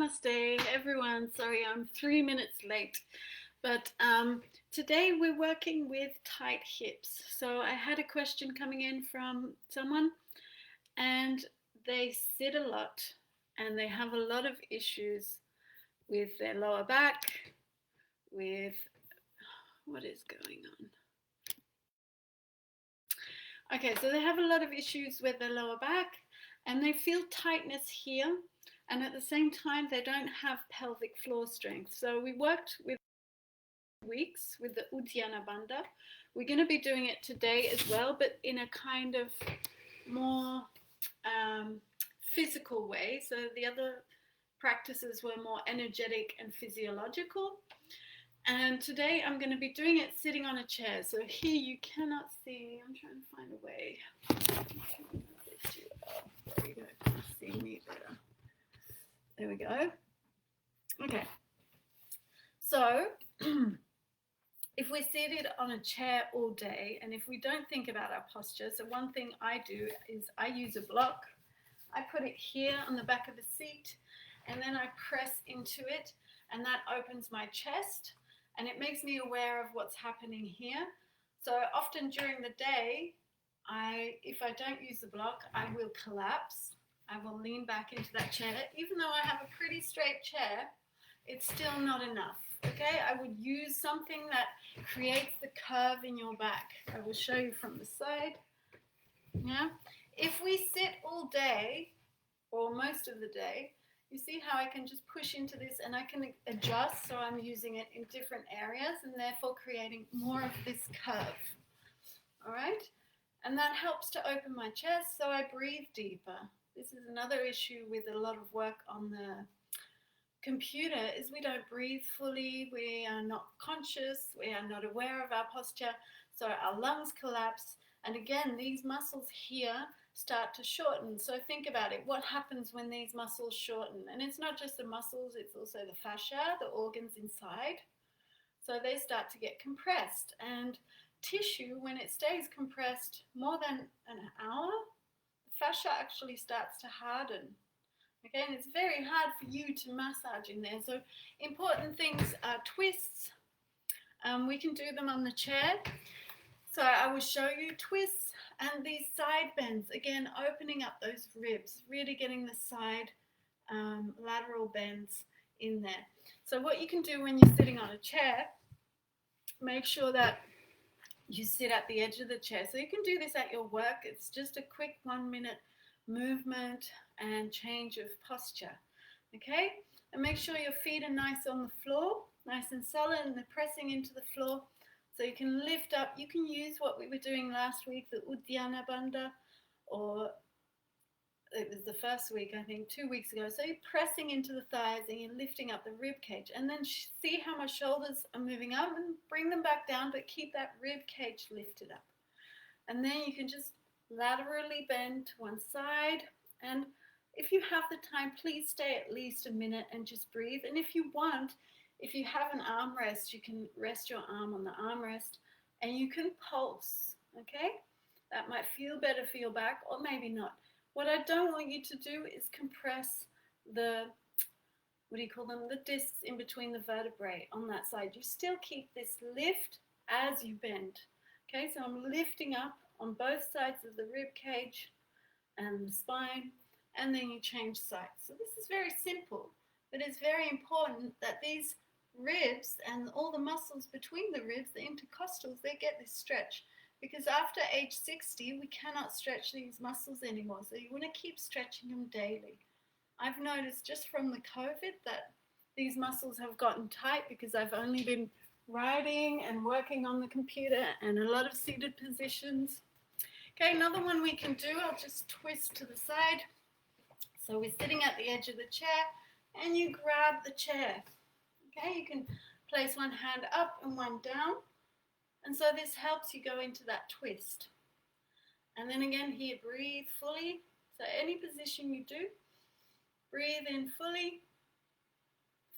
Namaste, everyone. Sorry, I'm 3 minutes late. But today we're working with tight hips. So I had a question coming in from someone, and they sit a lot and they have a lot of issues with their lower back, with what is going on? Okay, so they have a lot of issues with their lower back and they feel tightness here, and at the same time they don't have pelvic floor strength. So we worked with weeks with the Uddiyana Bandha. We're going to be doing it today as well, but in a kind of more physical way. So the other practices were more energetic and physiological. And today I'm going to be doing it sitting on a chair. So here you cannot see. I'm trying to find a way. There you go. You can see me better. There we go. Okay. So if we're seated on a chair all day and if we don't think about our posture, so one thing I do is I use a block. I put it here on the back of the seat and then I press into it, and that opens my chest and it makes me aware of what's happening here. So often during the day, if I don't use the block, I will collapse. I will lean back into that chair. Even though I have a pretty straight chair, it's still not enough. Okay, I would use something that creates the curve in your back. I will show you from the side. Yeah, if we sit all day or most of the day, you see how I can just push into this and I can adjust, so I'm using it in different areas and therefore creating more of this curve. All right, and that helps to open my chest so I breathe deeper. This is another issue with a lot of work on the computer, is we don't breathe fully, we are not conscious, we are not aware of our posture, so our lungs collapse, and again these muscles here start to shorten. So think about it, what happens when these muscles shorten? And it's not just the muscles, it's also the fascia, the organs inside. So they start to get compressed, and tissue, when it stays compressed more than an hour, the fascia actually starts to harden. Okay, and it's very hard for you to massage in there. So important things are twists. We can do them on the chair. So I will show you twists and these side bends. Again, opening up those ribs, really getting the side lateral bends in there. So what you can do when you're sitting on a chair, make sure that you sit at the edge of the chair. So you can do this at your work. It's just a quick 1 minute movement and change of posture. Okay, and make sure your feet are nice on the floor, nice and solid, and they're pressing into the floor. So you can lift up. You can use what we were doing last week, the Uddiyana Bandha, or it was the first week, I think, 2 weeks ago. So you're pressing into the thighs and you're lifting up the rib cage, and then see how my shoulders are moving up, and bring them back down, but keep that rib cage lifted up. And then you can just laterally bend to one side, and if you have the time, please stay at least a minute and just breathe. And if you want, if you have an armrest, you can rest your arm on the armrest and you can pulse. Okay, that might feel better for your back, or maybe not. What I don't want you to do is compress the, what do you call them, the discs in between the vertebrae on that side. You still keep this lift as you bend. Okay, so I'm lifting up on both sides of the rib cage and the spine, and then you change sides. So this is very simple, but it's very important that these ribs and all the muscles between the ribs, the intercostals, they get this stretch, because after age 60 we cannot stretch these muscles anymore. So you want to keep stretching them daily. I've noticed just from the COVID that these muscles have gotten tight because I've only been writing and working on the computer and a lot of seated positions. Okay, another one we can do, I'll just twist to the side. So we're sitting at the edge of the chair and you grab the chair. Okay, you can place one hand up and one down. And so this helps you go into that twist. And then again here, breathe fully. So any position you do, breathe in fully.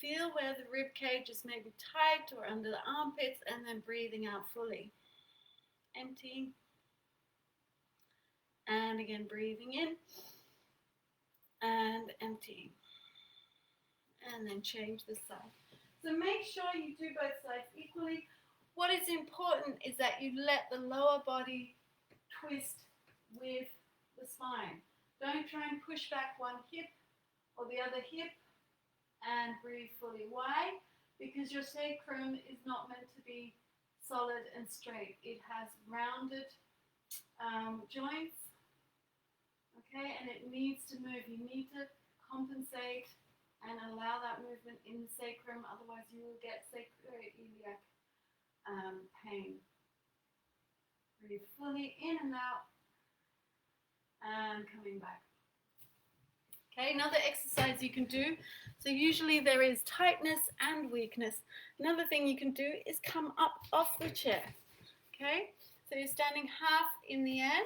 Feel where the rib cage is maybe tight or under the armpits, and then breathing out fully. Emptying. And again, breathing in and emptying. and then change the side. So make sure you do both sides equally. What is important is that you let the lower body twist with the spine. Don't try and push back one hip or the other hip, and breathe fully. Why? Because your sacrum is not meant to be solid and straight. It has rounded joints, okay, and it needs to move. You need to compensate and allow that movement in the sacrum, otherwise you will get sacroiliac pain. Breathe fully in and out, and coming back. Okay, another exercise you can do. So usually there is tightness and weakness. Another thing you can do is come up off the chair. Okay, so you're standing half in the air,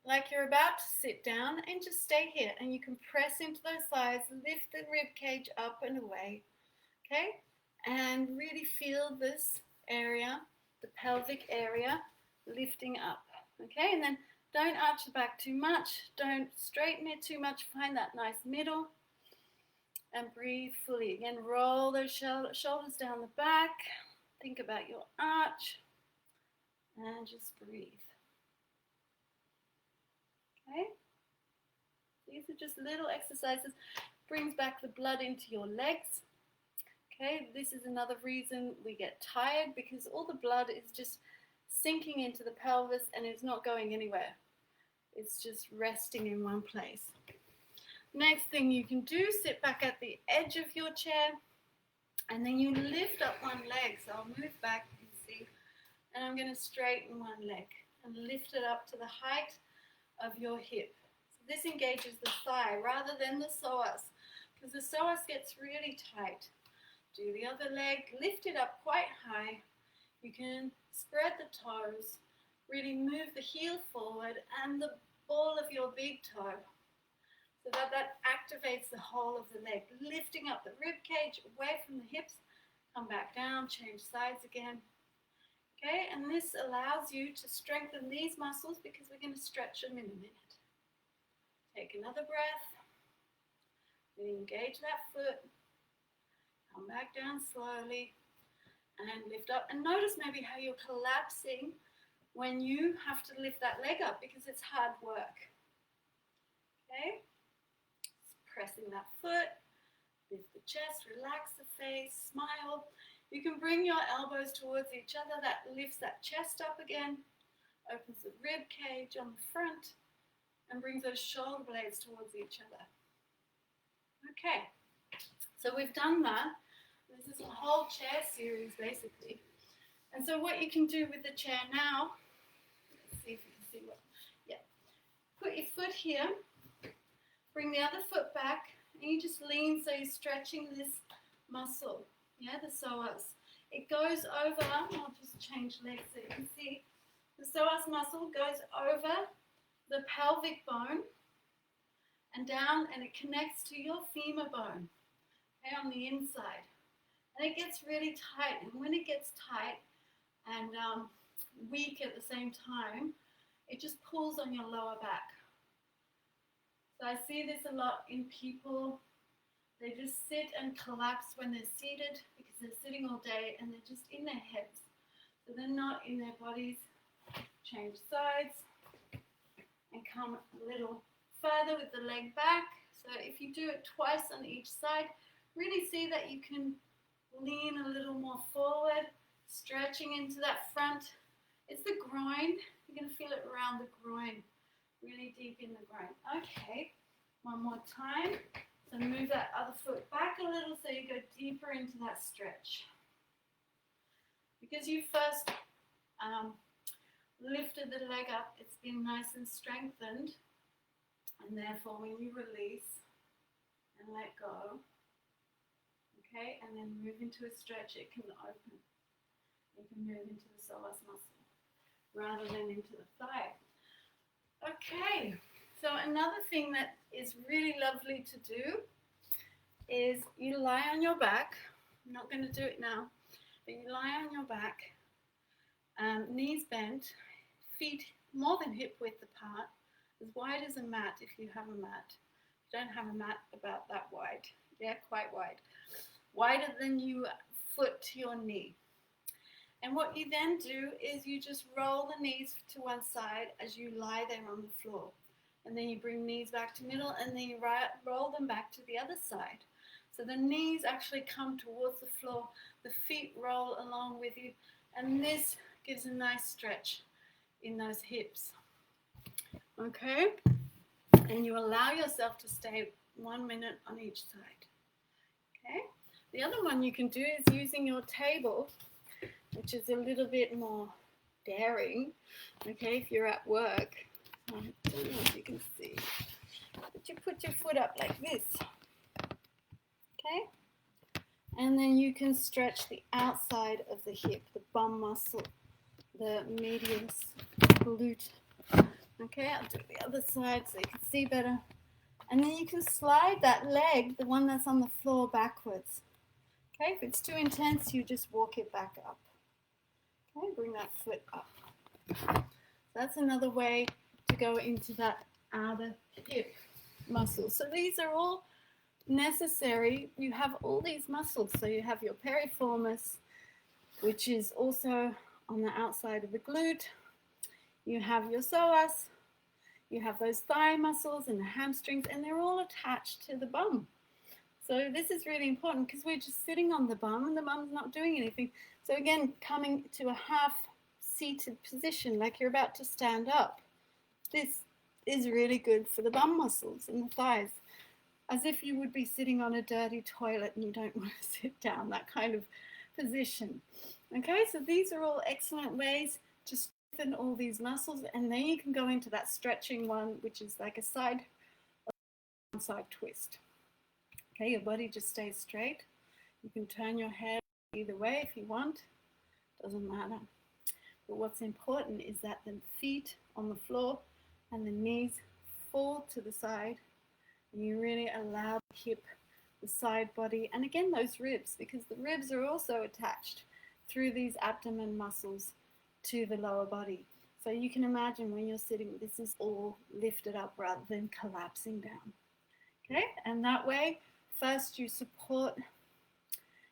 like you're about to sit down, and just stay here. And you can press into those sides, lift the rib cage up and away. Okay, and really feel this area, the pelvic area, lifting up. Okay, and then don't arch the back too much. Don't straighten it too much. Find that nice middle. And breathe fully. Again, roll those shoulders down the back. Think about your arch. And just breathe. Okay? These are just little exercises. Brings back the blood into your legs. Okay? This is another reason we get tired, because all the blood is just sinking into the pelvis and it's not going anywhere. It's just resting in one place. Next thing you can do, sit back at the edge of your chair, and then you lift up one leg. So I'll move back, you can see, and I'm going to straighten one leg and lift it up to the height of your hip. So this engages the thigh rather than the psoas, because the psoas gets really tight. Do the other leg, lift it up quite high. You can spread the toes, really move the heel forward and the ball of your big toe, so that activates the whole of the leg, lifting up the rib cage away from the hips, come back down, change sides again. Okay, and this allows you to strengthen these muscles because we're going to stretch them in a minute. Take another breath, really engage that foot, come back down slowly, and lift up. And notice maybe how you're collapsing when you have to lift that leg up, because it's hard work. Okay? Pressing that foot, lift the chest, relax the face, smile. You can bring your elbows towards each other. That lifts that chest up again, opens the rib cage on the front, and brings those shoulder blades towards each other. Okay, so we've done that. This is a whole chair series, basically. And so what you can do with the chair now, let's see if you can see what, yeah. Put your foot here, bring the other foot back, and you just lean so you're stretching this muscle, yeah, the psoas. It goes over, I'll just change legs so you can see, the psoas muscle goes over the pelvic bone and down, and it connects to your femur bone, okay, on the inside. And it gets really tight, and when it gets tight and weak at the same time, it just pulls on your lower back. So I see this a lot in people. They just sit and collapse when they're seated because they're sitting all day and they're just in their heads. So they're not in their bodies. Change sides and come a little further with the leg back. So if you do it twice on each side, really see that you can lean a little more forward, stretching into that front. It's the groin. You're going to feel it around the groin, really deep in the groin. Okay, one more time. So move that other foot back a little so you go deeper into that stretch. Because you first lifted the leg up, it's been nice and strengthened. And therefore, when you release and let go, okay, and then move into a stretch, it can open. You can move into the psoas muscle rather than into the thigh. Okay, so another thing that is really lovely to do is you lie on your back. I'm not going to do it now, but you lie on your back, knees bent, feet more than hip width apart, as wide as a mat if you have a mat. If you don't have a mat, about that wide. Yeah, quite wide. wider than your foot to your knee. And what you then do is you just roll the knees to one side as you lie there on the floor. And then you bring knees back to middle, and then you roll them back to the other side. So the knees actually come towards the floor, the feet roll along with you, and this gives a nice stretch in those hips. Okay? And you allow yourself to stay 1 minute on each side. Okay? The other one you can do is using your table, which is a little bit more daring. Okay, if you're at work, I don't know if you can see, but you put your foot up like this. Okay? And then you can stretch the outside of the hip, the bum muscle, the medius glute. Okay, I'll do the other side so you can see better. And then you can slide that leg, the one that's on the floor, backwards. Okay, if it's too intense, you just walk it back up. Okay, bring that foot up. That's another way to go into that outer hip muscle. So these are all necessary. You have all these muscles. So you have your piriformis, which is also on the outside of the glute. You have your psoas. You have those thigh muscles and the hamstrings, and they're all attached to the bum. So this is really important because we're just sitting on the bum and the bum's not doing anything. So again, coming to a half seated position like you're about to stand up. This is really good for the bum muscles and the thighs, as if you would be sitting on a dirty toilet and you don't want to sit down, that kind of position. Okay, so these are all excellent ways to strengthen all these muscles, and then you can go into that stretching one, which is like a side twist. Okay, your body just stays straight. You can turn your head either way if you want, doesn't matter. But what's important is that the feet on the floor and the knees fall to the side, and you really allow the hip, the side body, and again those ribs, because the ribs are also attached through these abdomen muscles to the lower body. So you can imagine when you're sitting, this is all lifted up rather than collapsing down. Okay, and that way, first you support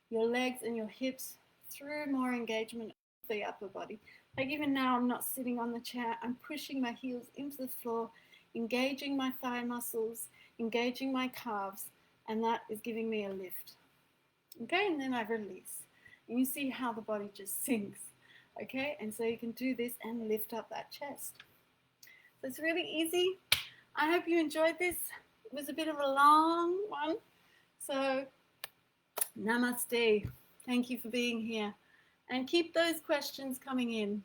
your legs and your hips through more engagement of the upper body. Like even now, I'm not sitting on the chair, I'm pushing my heels into the floor, engaging my thigh muscles, engaging my calves, and that is giving me a lift. Okay, and then I release. And you see how the body just sinks. Okay, and so you can do this and lift up that chest. So it's really easy. I hope you enjoyed this. It was a bit of a long one. So namaste. Thank you for being here. And keep those questions coming in.